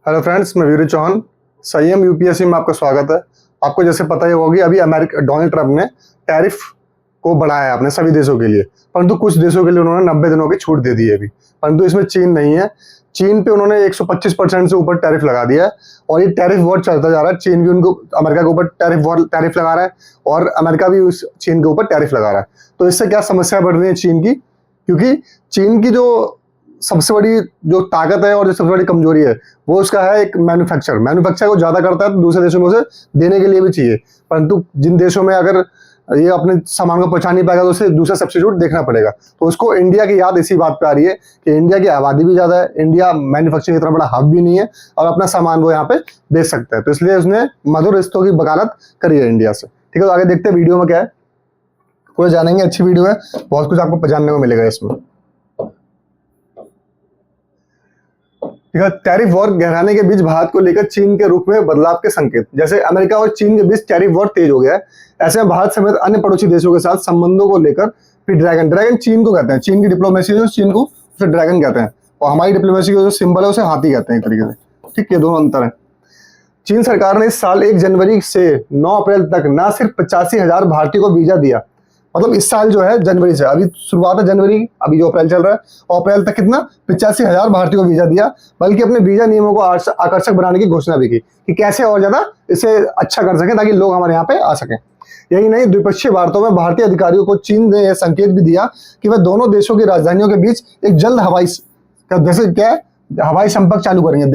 Hello friends, मैं वीरू चौहान। संयम UPSC में आपका स्वागत है। आपको जैसे पता ही होगी, अभी अमेरिका डोनाल्ड ट्रंप ने टैरिफ को बढ़ाया है अपने सभी देशों के लिए, परंतु कुछ देशों के लिए उन्होंने 90 दिनों की छूट दे दी है अभी। परंतु इसमें चीन नहीं है। चीन पे उन्होंने 125% से ऊपर टैरिफ लगा दिया है और ये टैरिफ वॉर चलता जा रहा है। चीन भी उनको अमेरिका के ऊपर टैरिफ लगा रहा है और अमेरिका भी उस चीन के ऊपर टैरिफ लगा रहा है। तो इससे क्या समस्या बढ़ रही है चीन की, क्योंकि चीन की जो सबसे बड़ी जो ताकत है और जो सबसे बड़ी कमजोरी है वो उसका है एक मैन्युफैक्चर को ज्यादा करता है, तो दूसरे देशों में उसे देने के लिए भी चाहिए। परंतु जिन देशों में अगर ये अपने सामान को पहुंचा नहीं पाएगा तो उसे दूसरा सब्स्टिट्यूट देखना पड़ेगा। तो उसको इंडिया की याद इसी बात पे आ रही है कि इंडिया की आबादी भी ज्यादा है, इंडिया मैन्युफैक्चरिंग इतना बड़ा हब भी नहीं है और अपना सामान वो यहाँ पे बेच सकता है। तो इसलिए उसने मधुर रिश्तों की वकालत करी है इंडिया से। ठीक है, तो आगे देखते हैं वीडियो में क्या है, पूरा जानेंगे। अच्छी वीडियो है, बहुत कुछ आपको जानने को मिलेगा इसमें। टैरिफ वॉर गहराने के बीच भारत को लेकर चीन के रुख में बदलाव के संकेत। जैसे अमेरिका और चीन के बीच टैरिफ वॉर तेज हो गया है, ऐसे में भारत समेत अन्य पड़ोसी देशों के साथ संबंधों को लेकर फिर ड्रैगन चीन को कहते हैं। चीन की डिप्लोमेसी जो चीन को उसे ड्रैगन कहते हैं और हमारी डिप्लोमेसी का जो सिंबल है उसे हाथी कहते हैं एक तरीके से। ठीक है, दोनों अंतर है। चीन सरकार ने इस साल 1 जनवरी से 9 अप्रैल तक न सिर्फ 85,000 भारतीयों को वीजा दिया, मतलब इस साल जो है जनवरी से, अभी शुरुआत है जनवरी, अभी जो अप्रैल चल रहा है, और अप्रैल तक कितना 85,000 भारतीयों को वीजा दिया, बल्कि अपने वीजा नियमों को आकर्षक बनाने की घोषणा भी की कि कैसे और ज्यादा इसे अच्छा कर सकें ताकि लोग हमारे यहाँ पे आ सकें। यही नहीं, द्विपक्षीय वार्ताओं में भारतीय अधिकारियों को चीन ने यह संकेत भी दिया कि वह दोनों देशों की राजधानियों के बीच एक जल्द हवाई संपर्क चालू करेंगे,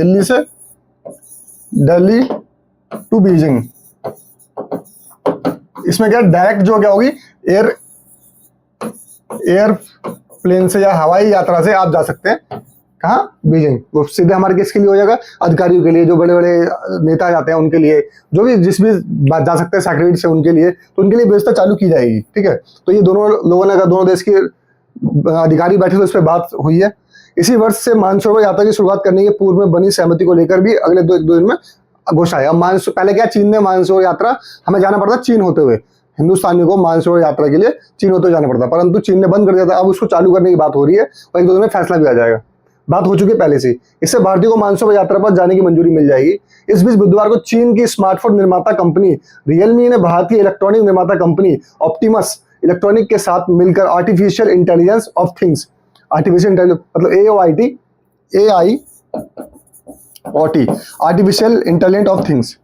दिल्ली टू बीजिंग। इसमें क्या डायरेक्ट जो क्या होगी, एयरप्लेन से या हवाई यात्रा से आप जा सकते हैं कहाँ, बीजिंग। वो सीधे हमारे किसके लिए हो जाएगा, अधिकारियों के लिए, जो बड़े बड़े नेता जाते हैं उनके लिए, जो भी जिस भी जा सकते हैं सेक्रेटरी से उनके लिए, तो उनके लिए व्यवस्था चालू की जाएगी। ठीक है, तो ये दोनों लोगों ने, दोनों देश के अधिकारी बैठे तो इस पर बात हुई है। इसी वर्ष से मानसरोवर यात्रा की शुरुआत करने के पूर्व में बनी सहमति को लेकर भी अगले दो दिन में घोषणा है। अब पहले क्या, चीन ने मानसरोवर यात्रा, हमें जाना पड़ता चीन होते हुए, हिंदुस्तानियों को मानसरोवर यात्रा के लिए चीन होते जाना पड़ता, परंतु चीन ने बंद कर दिया था। अब उसको चालू करने की बात हो रही है और 1-2 दिन में फैसला भी आ जाएगा। बात हो चुकी है पहले से। इससे भारतीयों को मानसरोवर यात्रा पर जाने की मंजूरी मिल जाएगी। इस बीच बुधवार को चीन की स्मार्टफोन निर्माता कंपनी रियलमी ने भारतीय इलेक्ट्रॉनिक निर्माता कंपनी ऑप्टिमस इलेक्ट्रॉनिक के साथ मिलकर artificial intelligence of things, artificial intelligence मतलब आर्टिफिशियल इंटेलिजेंस ऑफ थिंग्स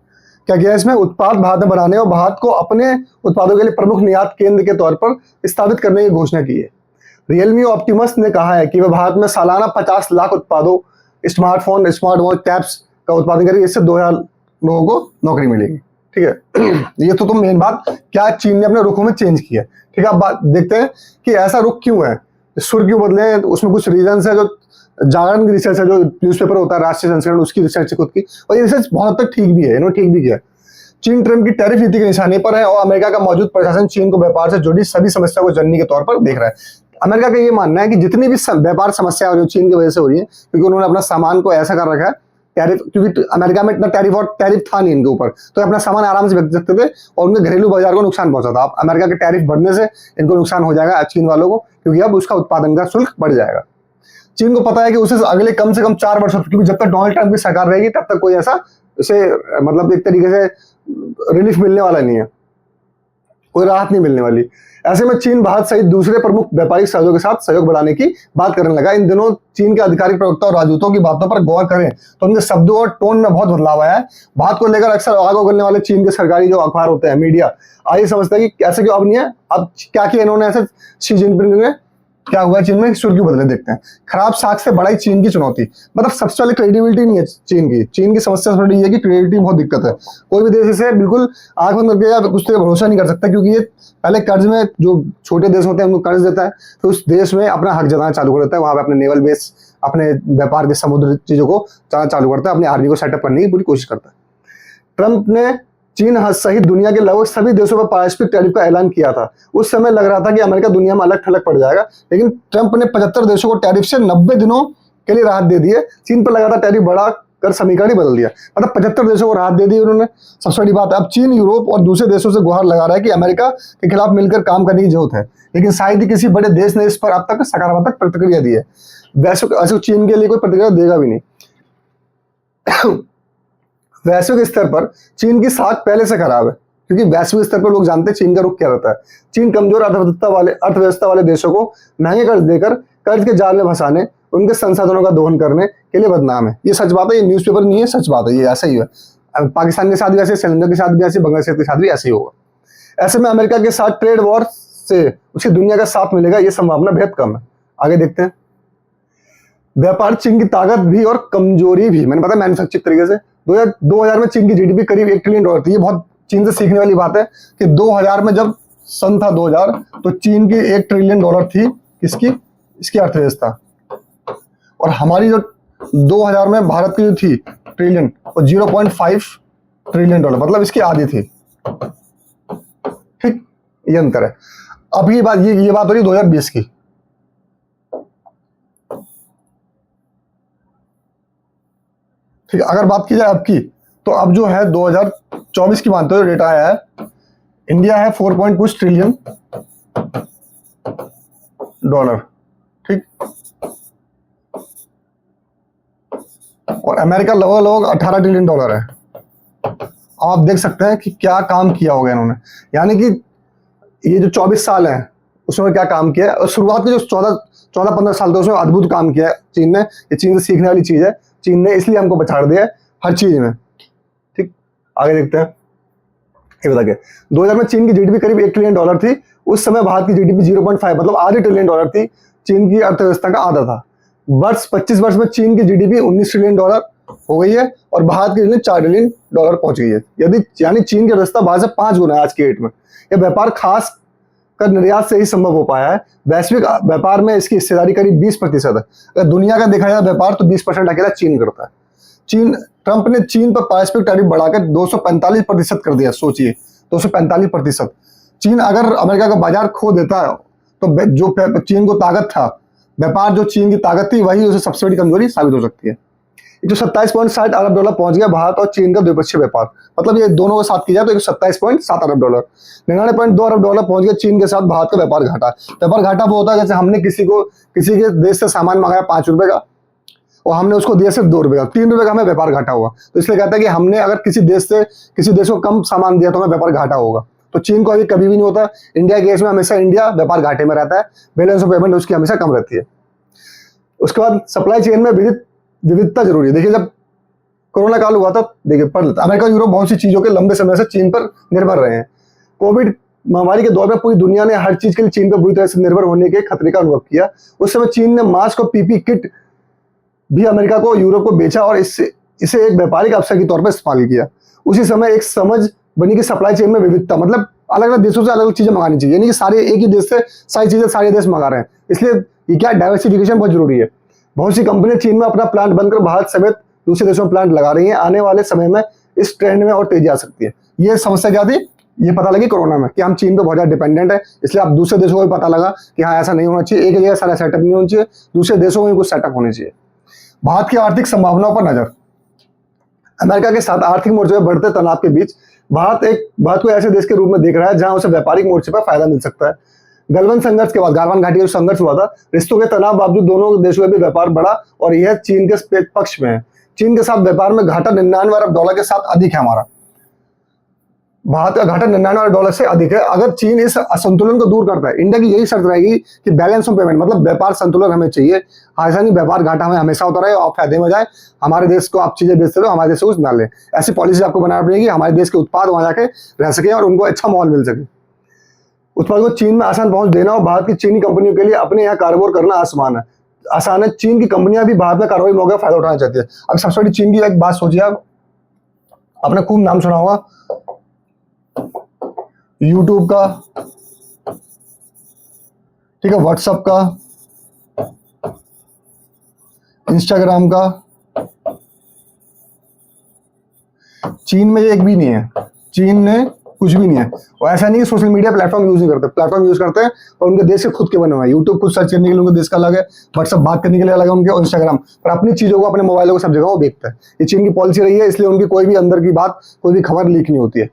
क्या किया, इसमें उत्पाद भारत में बनाने और भारत को अपने उत्पादों के लिए प्रमुख निर्यात केंद्र के तौर पर स्थापित करने की घोषणा की है। रियलमी ऑप्टिमस ने कहा है कि वह भारत में सालाना 50 लाख उत्पादों, स्मार्टफोन, स्मार्ट वॉच, टैब्स का उत्पादन करेगी। इससे 2000 लोगों को नौकरी मिलेगी। ठीक है, ये तो मेन बात, क्या चीन ने अपने रुखों में चेंज किया। ठीक है, अब बात देखते हैं कि ऐसा रुख क्यों है, सुर क्यों बदले। उसमें कुछ रीजन है, जो जागरण की रिसर्च है, जो न्यूज़पेपर होता है राष्ट्रीय संस्करण, उसकी रिसर्च खुद की, और ये रिसर्च बहुत हद तक ठीक भी है, इन्होंने ठीक भी किया। चीन ट्रंप की टैरिफ नीति के निशाने पर है और अमेरिका का मौजूद प्रशासन चीन को व्यापार से जुड़ी सभी समस्या को जननी के तौर पर देख रहा है। अमेरिका का ये मानना है कि जितनी भी व्यापार समस्या जो चीन की वजह से हो रही है, क्योंकि उन्होंने अपना सामान को ऐसा कर रखा है टैरिफ, क्योंकि अमेरिका में इतना टैरिफ था नहीं इनके ऊपर, तो अपना सामान आराम से बेच सकते थे और उनके घरेलू बाजार को नुकसान पहुंचा था। अब अमेरिका के टैरिफ बढ़ने से इनको नुकसान हो जाएगा चीन वालों को, क्योंकि अब उसका उत्पादन का शुल्क बढ़ जाएगा। चीन को पता है कि उसे अगले कम से कम 4 वर्षों, क्योंकि जब तक डोनाल्ड ट्रंप की सरकार रहेगी तब तक कोई ऐसा उसे मतलब एक तरीके से रिलीफ मिलने वाला नहीं है, कोई राहत नहीं मिलने वाली। ऐसे में चीन भारत सहित दूसरे प्रमुख व्यापारिक सहयोगों के साथ सहयोग बढ़ाने की बात करने लगा। इन दिनों चीन के आधिकारिक प्रवक्ता और राजदूतों की बातों पर गौर करें तो उनके शब्दों और टोन में बहुत बदलाव आया है। बात को लेकर अक्सर आग उगलने वाले चीन के सरकारी जो अखबार होते हैं, मीडिया, आइए समझते हैं कि ऐसे क्यों अब नहीं है। अब क्या किया इन्होंने ऐसे, शी जिनपिंग ने क्या हुआ चीन में, सुर क्यों बदले, देखते हैं। खराब साख से बढ़ाई चीन की चुनौती, मतलब सबसे पहले क्रेडिबिलिटी नहीं है चीन की समस्या सबसे बड़ी है कि क्रेडिबिलिटी बहुत दिक्कत है। कोई भी देश इसे बिल्कुल आंख बंद करके या कुछ तो भरोसा नहीं कर सकता, क्योंकि ये पहले कर्ज में, जो छोटे देश होते हैं उनको कर्ज देता है, तो उस देश में अपना हक जताना चालू कर देता है, वहां पे अपने नेवल बेस, अपने व्यापार के समुद्र चीजों को चलाना चालू करता है, अपनी आर्मी को सेटअप करने की पूरी कोशिश करता है। ट्रंप ने चीन सहित दुनिया के लगभग सभी देशों पर पारस्परिक टैरिफ का ऐलान किया था। उस समय लग रहा था कि अमेरिका दुनिया में अलग थलग पड़ जाएगा, लेकिन ट्रंप ने 75 देशों को टैरिफ से 90 दिनों के लिए राहत दे दी है। चीन पर लगा था टैरिफ बढ़ा कर समीकरण ही बदल दिया, मतलब 75 देशों को राहत दे दी उन्होंने। सबसे बड़ी बात है, अब चीन, यूरोप और दूसरे देशों से गुहार लगा रहा है कि अमेरिका के खिलाफ मिलकर काम करने की जरूरत है, लेकिन शायद ही किसी बड़े देश ने इस पर अब तक सकारात्मक प्रतिक्रिया दी है। वैसे चीन के लिए कोई प्रतिक्रिया देगा भी नहीं। वैश्विक स्तर पर चीन की साख पहले से खराब है, क्योंकि वैश्विक स्तर पर लोग जानते हैं चीन का रुख क्या रहता है। चीन कमजोर अर्थव्यवस्था वाले देशों को महंगे कर्ज देकर कर्ज के जाल में फंसाने, उनके संसाधनों का दोहन करने के लिए बदनाम है। ये सच बात है, ये न्यूज़पेपर नहीं है, सच बात है, ये ऐसा ही है। पाकिस्तान के साथ भी ऐसे, श्रीलंका के साथ भी ऐसे, बांग्लादेश के साथ भी ऐसे ही होगा। ऐसे में अमेरिका के साथ ट्रेड वॉर से उसे दुनिया का साथ मिलेगा, ये संभावना बेहद कम है। आगे देखते हैं। व्यापार चीन की ताकत भी और कमजोरी भी, मैंने बताया मैन्युफैक्चरिंग तरीके से। 2000 में चीन की जीडीपी करीब $1 ट्रिलियन थी। ये बहुत चीन से सीखने वाली बात है कि 2000 में जब सन था 2000, तो चीन की $1 ट्रिलियन थी किसकी, इसकी अर्थव्यवस्था। और हमारी जो 2000 में भारत की जो थी ट्रिलियन, और 0.5 ट्रिलियन डॉलर, मतलब इसकी आधी थी। ठीक, ये अंतर है। अब ये बात हो रही 2020 की। ठीक है, अगर बात की जाए अब की, तो अब जो है 2024 की मानते हुए डेटा आया है, इंडिया है 4 कुछ ट्रिलियन डॉलर। ठीक, और अमेरिका लगभग 18 ट्रिलियन डॉलर है। आप देख सकते हैं कि क्या काम किया होगा इन्होंने, यानी कि ये जो 24 साल हैं उसमें क्या काम किया है, और शुरुआत के जो 14-15 साल थे उसमें अद्भुत काम किया है चीन ने। ये चीन से सीखने वाली चीज है, चीन ने इसलिए हमको पछाड़ दिया है हर चीज में। ठीक, आगे देखते हैं। ये बता के 2000 में चीन की जीडीपी करीब $1 ट्रिलियन थी। उस समय भारत की जीडीपी 0.5, मतलब आधे ट्रिलियन डॉलर थी। चीन की अर्थव्यवस्था का आधा था। 25 वर्ष में चीन की जीडीपी $19 ट्रिलियन हो गई है, और भारत की जीडीपी $4 ट्रिलियन पहुंच गई है। यानी चीन की अर्थव्यवस्था भारत से 5 गुना है आज की डेट में। यह व्यापार खास कर निर्यात से ही संभव हो पाया है। वैश्विक व्यापार में इसकी हिस्सेदारी करीब 20% है। अगर दुनिया का देखा जाए व्यापार, तो 20% अकेला चीन करता है। ट्रंप ने चीन पर पारस्परिक टैरिफ बढ़ाकर 245% कर दिया। सोचिए, 245%। चीन अगर अमेरिका का बाजार खो देता है, तो जो चीन को ताकत था, व्यापार जो चीन की ताकत थी, वही उसे सबसे बड़ी कमजोरी साबित हो सकती है। जो $27.60 अरब पहुंच गया भारत और चीन का द्विपक्षीय व्यापार, मतलब ये दोनों के साथ किया जाए तो $27.7 अरब। $99.2 अरब पहुंच गया चीन के साथ भारत का व्यापार घाटा। व्यापार घाटा वो होता है जैसे हमने किसी के देश से सामान मंगाया ₹5 का, और हमने उसको दिया सिर्फ ₹2 का, ₹3 का हमें व्यापार घाटा हुआ। तो इसलिए कहता है कि हमने अगर किसी देश को कम सामान दिया तो हमें व्यापार घाटा होगा। तो चीन को अभी कभी भी नहीं होता। इंडिया के केस में हमेशा इंडिया व्यापार घाटे में रहता है, बैलेंस ऑफ पेमेंट उसकी हमेशा कम रहती है। उसके बाद सप्लाई चेन में विविधता जरूरी है। देखिए, जब कोरोना काल हुआ था, देखिए अमेरिका यूरोप बहुत सी चीजों के लंबे समय से चीन पर निर्भर रहे हैं। कोविड महामारी के दौर में पूरी दुनिया ने हर चीज के लिए चीन पर बुरी तरह से निर्भर होने के खतरे का अनुभव किया। उस समय चीन ने मास्क और पीपी किट भी अमेरिका को, यूरोप को बेचा, और इसे एक व्यापारिक अवसर के तौर पर इस्तेमाल किया। उसी समय एक समझ बनी कि सप्लाई चेन में विविधता, मतलब अलग अलग देशों से अलग अलग चीजें मंगानी चाहिए, यानी कि सारे एक ही देश से सारी चीजें सारे देश मंगा रहे हैं। इसलिए ये क्या, डाइवर्सिफिकेशन बहुत जरूरी है। बहुत सी कंपनियां चीन में अपना प्लांट बनकर भारत समेत दूसरे देशों में प्लांट लगा रही हैं। आने वाले समय में इस ट्रेंड में और तेजी आ सकती है। ये समस्या क्या थी, ये पता लगी कोरोना में कि हम चीन पे बहुत ज्यादा डिपेंडेंट है। इसलिए अब दूसरे देशों को भी पता लगा कि हाँ, ऐसा नहीं होना चाहिए, एक जगह सारा सेटअप नहीं होना चाहिए, दूसरे देशों में भी कुछ सेटअप होने चाहिए। भारत की आर्थिक संभावनाओं पर नजर। अमेरिका के साथ आर्थिक मोर्चे पर बढ़ते तनाव के बीच भारत को ऐसे देश के रूप में देख रहा है जहां उसे व्यापारिक मोर्चे पर फायदा मिल सकता है। गलवान संघर्ष के बाद, गालवान घाटी का संघर्ष हुआ था, रिश्तों के तनाव बावजूद दोनों देशों में भी व्यापार बढ़ा, और यह चीन के पक्ष में है। चीन के साथ व्यापार में घाटा $99 अरब के साथ अधिक है हमारा। भारत का घाटा $99 अरब से अधिक है। अगर चीन इस असंतुलन को दूर करता है, इंडिया की यही शर्त रहेगी कि बैलेंस ऑफ पेमेंट, मतलब व्यापार संतुलन हमें चाहिए। ऐसा नहीं व्यापार घाटा हमें हमेशा होता रहे और फायदे में जाए, हमारे देश को आप चीजें बेचते रहो, हमारे देश से कुछ ना ले। ऐसी पॉलिसी आपको बनानी पड़ेगी, हमारे देश के उत्पाद वहां जाके रह सके और उनको अच्छा माहौल मिल सके। उत्पाद को चीन में आसान पहुंच देना और भारत की चीनी कंपनियों के लिए अपने यहाँ कारोबार करना आसान है। चीन की कंपनियां भी भारत में कारोबारी मौके का फायदा उठाना चाहती है। अब सबसे बड़ी चीन की एक बात सोचिए, आपने खूब नाम सुना होगा यूट्यूब का, ठीक है, व्हाट्सएप का, इंस्टाग्राम का। चीन में एक भी नहीं है, चीन ने कुछ भी नहीं है। और ऐसा नहीं है सोशल मीडिया प्लेटफॉर्म यूज नहीं करते, प्लेटफॉर्म यूज करते हैं और उनके देश के खुद के बने हुए हैं। यूट्यूब कुछ सर्च करने के लिए उनके देश का अलग है, व्हाट्सएप बात करने के लिए अलग है उनके, और इंस्टाग्राम पर अपनी चीजों को, अपने मोबाइलों को सब जगह वो बेचता है। ये चीन की पॉलिसी रही है, इसलिए उनकी कोई भी अंदर की बात, कोई भी खबर लीक नहीं होती है।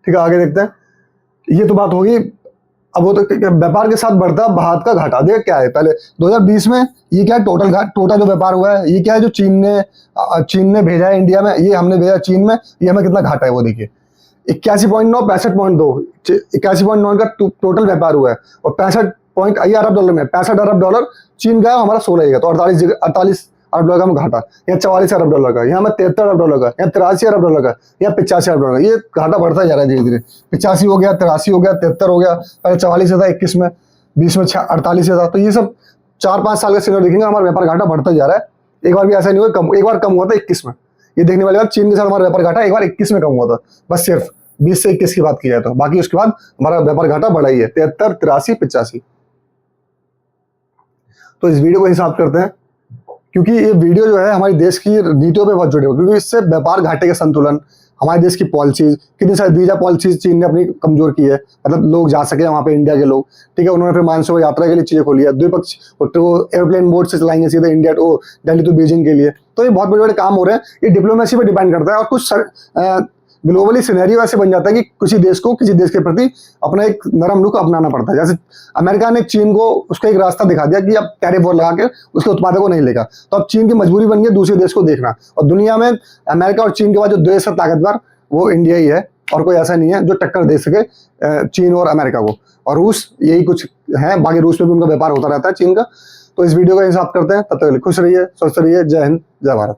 ठीक है, आगे देखते हैं। ये तो बात होगी अब वो तो व्यापार के साथ बढ़ता भारत का घाटा। देख क्या है, पहले 2020 में ये क्या है, टोटल जो व्यापार हुआ है, ये क्या है जो चीन ने भेजा है इंडिया में, ये हमने भेजा चीन में, ये हमें कितना घाटा है वो देखिए। 81.9, 65.2, 81.9 का टोटल व्यापार हुआ है, और 65 अरब डॉलर में 65 अरब डॉलर चीन का है, हमारा 16 का, तो 48 अरब डॉलर का हम घाटा। यहाँ 44 अरब डॉलर का, यहाँ में 73 अरब डॉलर का, यहाँ 83 अरब डॉलर का, यहाँ 85 अरब डॉलर का। ये घाटा बढ़ता जा रहा है धीरे धीरे। 85 हो गया, 83 हो गया, 73 हो गया, पहले 44 था, 21 में, 20 में 48 था। तो ये सब 4-5 साल का सीनियर देखेंगे, हमारा व्यापार घाटा बढ़ता जा रहा है। एक बार भी ऐसा नहीं हुआ कम, एक बार कम हुआ था 21 में। ये देखने वाली बात, चीन के साथ हमारा व्यापार घाटा एक बार 21 में कम हुआ था, बस सिर्फ 20 से 21 की बात की जाए तो। बाकी उसके बाद हमारा व्यापार घाटा बढ़ा ही है, 73, 83, 85। तो इस वीडियो को हिसाब करते हैं, क्योंकि ये वीडियो जो है हमारे देश की नीतियों पे बहुत जुड़े हुए, क्योंकि इससे व्यापार घाटे का संतुलन, हमारे देश की पॉलिसीज, कितनी सारी वीजा पॉलिसीज चीन ने अपनी कमजोर की है, मतलब लोग जा सके वहाँ पे, इंडिया के लोग, ठीक है। उन्होंने फिर मानसून यात्रा के लिए चीजें खोली है, द्विपक्षीय तो एयरप्लेन बोर्ड से चलाएंगे सीधे India to Delhi to Beijing के लिए। तो ये बहुत बड़े बड़े काम हो रहे हैं, ये डिप्लोमेसी पे डिपेंड करता है। और कुछ ग्लोबली सिनेरियो ऐसे बन जाता है कि किसी देश को किसी देश के प्रति अपना एक नरम रुख अपनाना पड़ता है। जैसे अमेरिका ने चीन को उसका एक रास्ता दिखा दिया कि अब टैरिफ वॉर लगा के उसके उत्पादों को नहीं लेगा, तो अब चीन की मजबूरी बन गई दूसरे देश को देखना। और दुनिया में अमेरिका और चीन के बाद जो देश है ताकतवर, वो इंडिया ही है, और कोई ऐसा नहीं है जो टक्कर दे सके चीन और अमेरिका को। और रूस, यही कुछ है, बाकी रूस में भी उनका व्यापार होता रहता है चीन का। तो इस वीडियो का हिसाब करते हैं, तब तक खुश रहिए, स्वस्थ रहिए। जय हिंद, जय भारत।